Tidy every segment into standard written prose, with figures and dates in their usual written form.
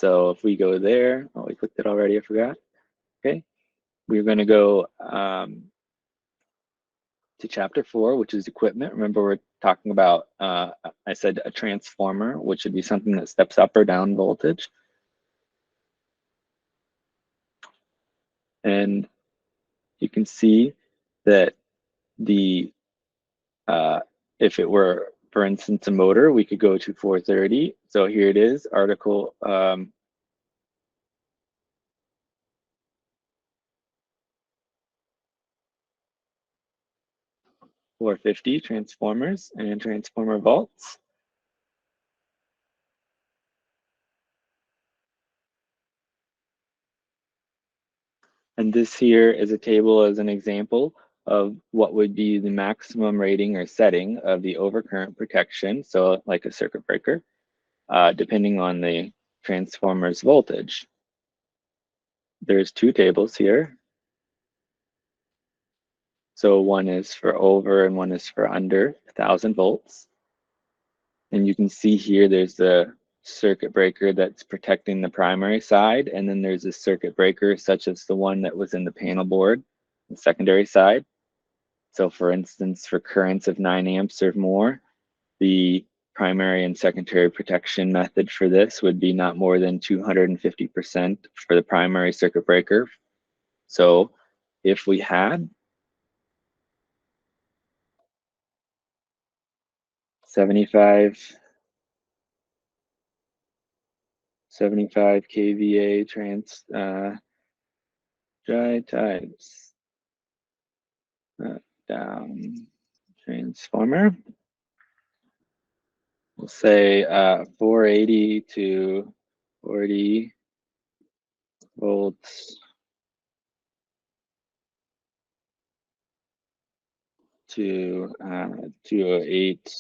So if we go there, oh, we clicked it already, I forgot. Okay, we're going to go to chapter 4, which is equipment. Remember, we're talking about, I said a transformer, which would be something that steps up or down voltage. And you can see that the, if it were, for instance, a motor, we could go to 430. So here it is, article 450, transformers and transformer volts. And this here is a table as an example of what would be the maximum rating or setting of the overcurrent protection, so like a circuit breaker, depending on the transformer's voltage. There's two tables here. So one is for over and one is for under 1,000 volts. And you can see here there's the circuit breaker that's protecting the primary side, and then there's a circuit breaker such as the one that was in the panel board, the secondary side. So for instance, for currents of 9 amps or more, the primary and secondary protection method for this would be not more than 250% for the primary circuit breaker. So if we had 75 kVA dry types down transformer, we'll say 480 to 40 volts to 208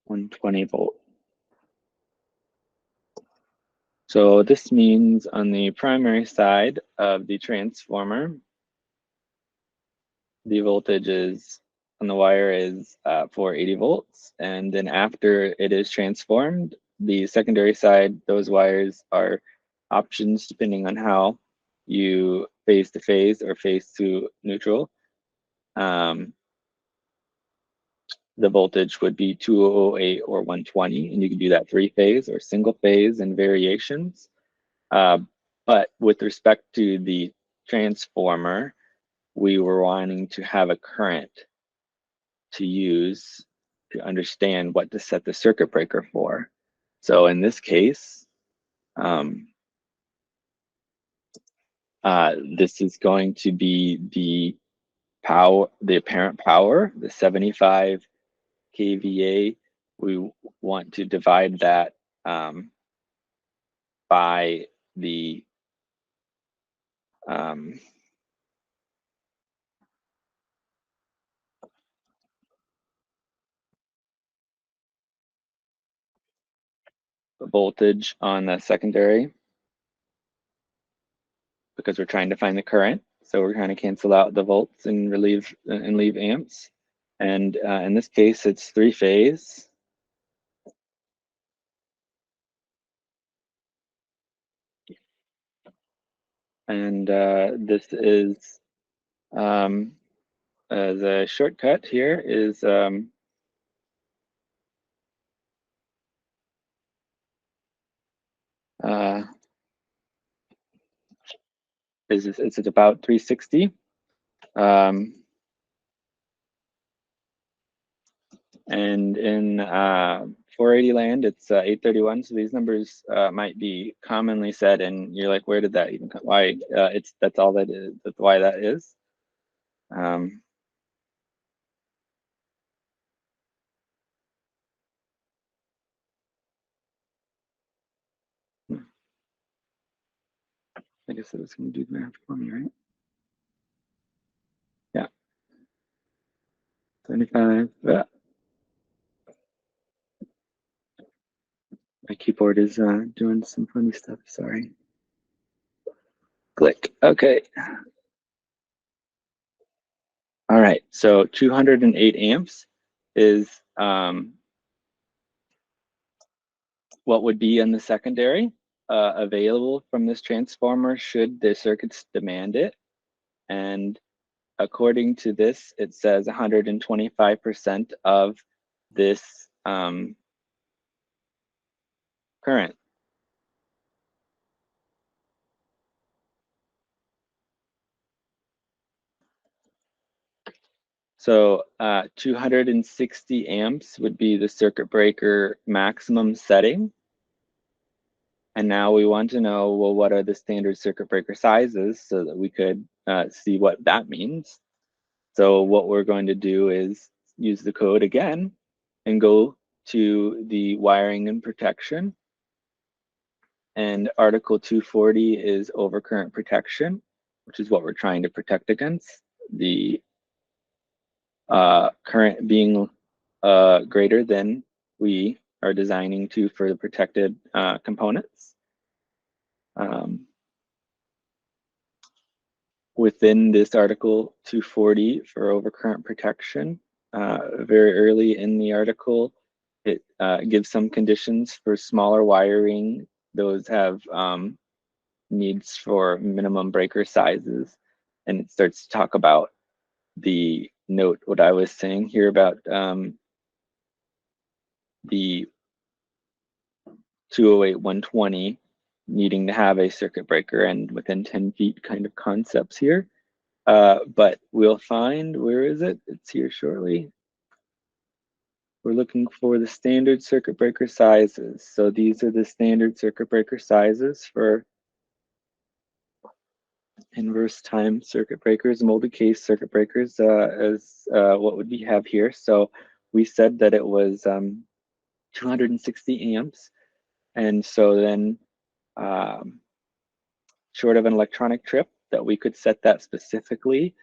120 volt. So this means on the primary side of the transformer, the voltage is on the wire is 480 volts, and then after it is transformed, the secondary side, those wires are options depending on how you phase to phase or phase to neutral. The voltage would be 208 or 120, and you can do that 3-phase or single phase and variations. But with respect to the transformer, we were wanting to have a current to use to understand what to set the circuit breaker for. So in this case, this is going to be the power, the apparent power, the 75 kVA. We want to divide that by the voltage on the secondary, because we're trying to find the current. So we're trying to cancel out the volts and leave amps. And in this case, it's 3-phase. And this is the shortcut here is it's about 360. And in 480 land, it's 831. So these numbers might be commonly said, and you're like, where did that even come? Why? That's all that is. That's why that is. I guess it was going to do the math for me, right? Yeah. 75. My keyboard is doing some funny stuff. Sorry. Click. Okay. All right. So 208 amps is what would be in the secondary available from this transformer should the circuits demand it. And according to this, it says 125% of this current. So 260 amps would be the circuit breaker maximum setting. And now we want to know, well, what are the standard circuit breaker sizes so that we could see what that means. So what we're going to do is use the code again and go to the wiring and protection. And Article 240 is overcurrent protection, which is what we're trying to protect against. The current being greater than we are designing to for the protected components. Within this Article 240 for overcurrent protection, very early in the article, it gives some conditions for smaller wiring. Those have needs for minimum breaker sizes. And it starts to talk about the note, what I was saying here about the 208-120 needing to have a circuit breaker and within 10 feet kind of concepts here. But we'll find, where is it? It's here shortly. We're looking for the standard circuit breaker sizes. So these are the standard circuit breaker sizes for inverse time circuit breakers, molded case circuit breakers, as what would we have here. So we said that it was 260 amps. And so then short of an electronic trip that we could set that specifically,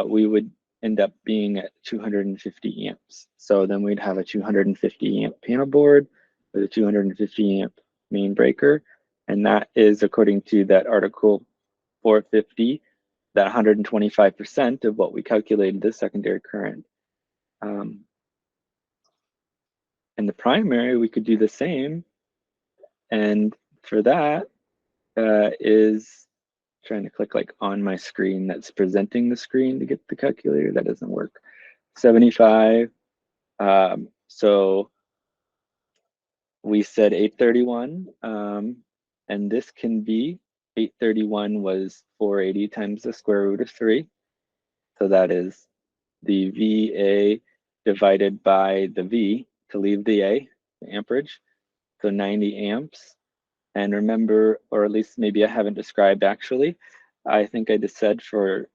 we would end up being at 250 amps. So then we'd have a 250 amp panel board with a 250 amp main breaker. And that is according to that Article 450, that 125% of what we calculated the secondary current. In the primary, we could do the same. And for that is trying to click like on my screen that's presenting the screen to get the calculator. That doesn't work. 75. So we said 831, and this can be 831 was 480 times the square root of 3. So that is the VA divided by the V to leave the A, the amperage. So 90 amps. And remember, or at least maybe I haven't described actually, I think I just said for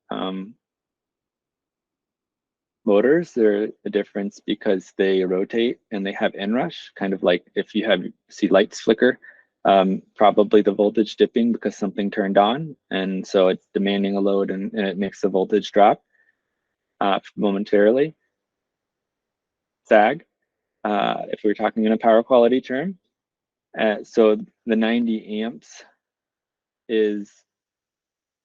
motors, they're a difference because they rotate and they have inrush, kind of like if you see lights flicker, probably the voltage dipping because something turned on. And so it's demanding a load and it makes the voltage drop momentarily. Sag, if we're talking in a power quality term. So the 90 amps is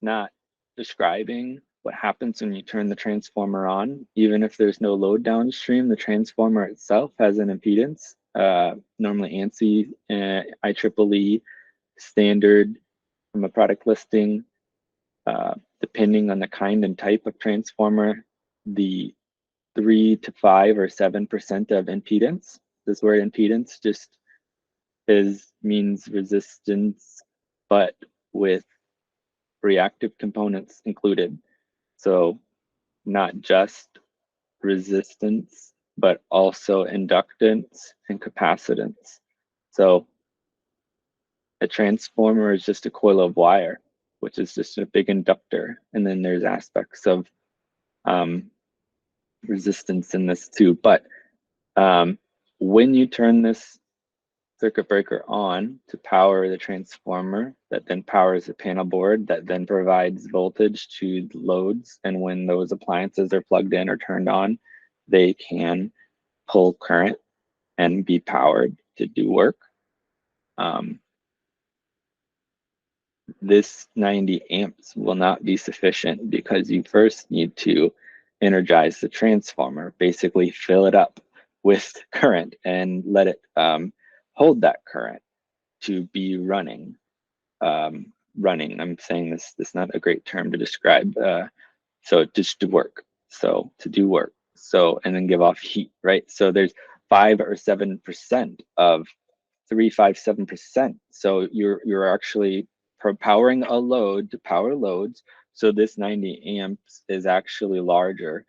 not describing what happens when you turn the transformer on. Even if there's no load downstream, the transformer itself has an impedance, normally ANSI, IEEE standard from a product listing, depending on the kind and type of transformer, the 3 to 5 or 7% of impedance. This word impedance just means resistance, but with reactive components included. So not just resistance, but also inductance and capacitance. So a transformer is just a coil of wire, which is just a big inductor. And then there's aspects of resistance in this too. But when you turn this circuit breaker on to power the transformer that then powers the panel board that then provides voltage to loads, and when those appliances are plugged in or turned on, they can pull current and be powered to do work. This 90 amps will not be sufficient because you first need to energize the transformer, basically fill it up with current and let it hold that current to be running. I'm saying this is not a great term to describe. So just to work. So to do work. So and then give off heat, right? So there's 5 or 7% of 357%. So you're actually powering a load to power loads. So this 90 amps is actually larger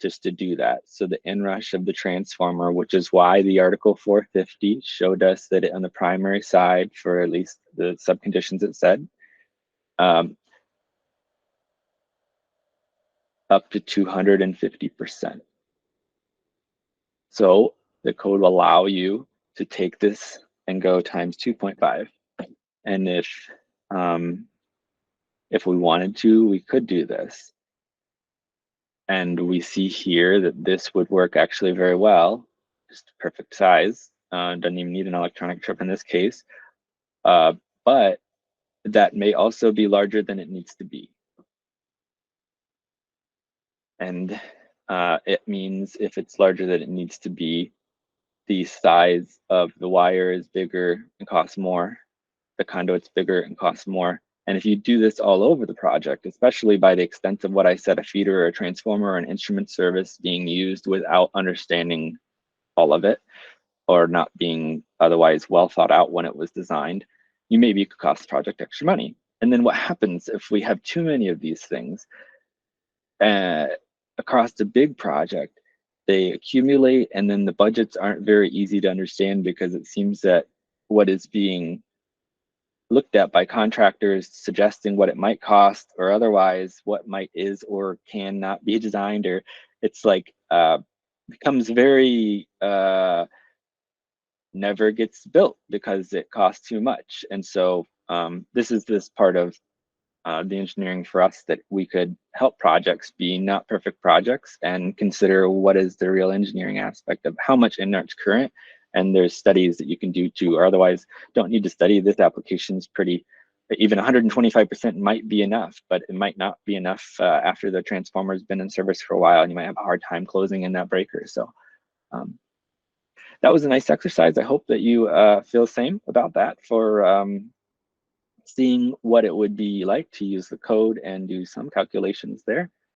just to do that. So the inrush of the transformer, which is why the Article 450 showed us that on the primary side, for at least the subconditions it said, up to 250%. So the code will allow you to take this and go times 2.5. And if we wanted to, we could do this. And we see here that this would work actually very well, just perfect size. Doesn't even need an electronic trip in this case. But that may also be larger than it needs to be. And it means if it's larger than it needs to be, the size of the wire is bigger and costs more. The conduit's bigger and costs more. And if you do this all over the project, especially by the extent of what I said, a feeder or a transformer or an instrument service being used without understanding all of it, or not being otherwise well thought out when it was designed, you maybe could cost the project extra money. And then what happens if we have too many of these things across the big project? They accumulate, and then the budgets aren't very easy to understand because it seems that what is being looked at by contractors suggesting what it might cost or otherwise what might is or cannot be designed, or it's like becomes very never gets built because it costs too much. And so this is this part of the engineering for us that we could help projects be not perfect projects and consider what is the real engineering aspect of how much inert current. And there's studies that you can do too, or otherwise don't need to study. This application is pretty, even 125% might be enough, but it might not be enough after the transformer has been in service for a while, and you might have a hard time closing in that breaker. So that was a nice exercise. I hope that you feel the same about that for seeing what it would be like to use the code and do some calculations there.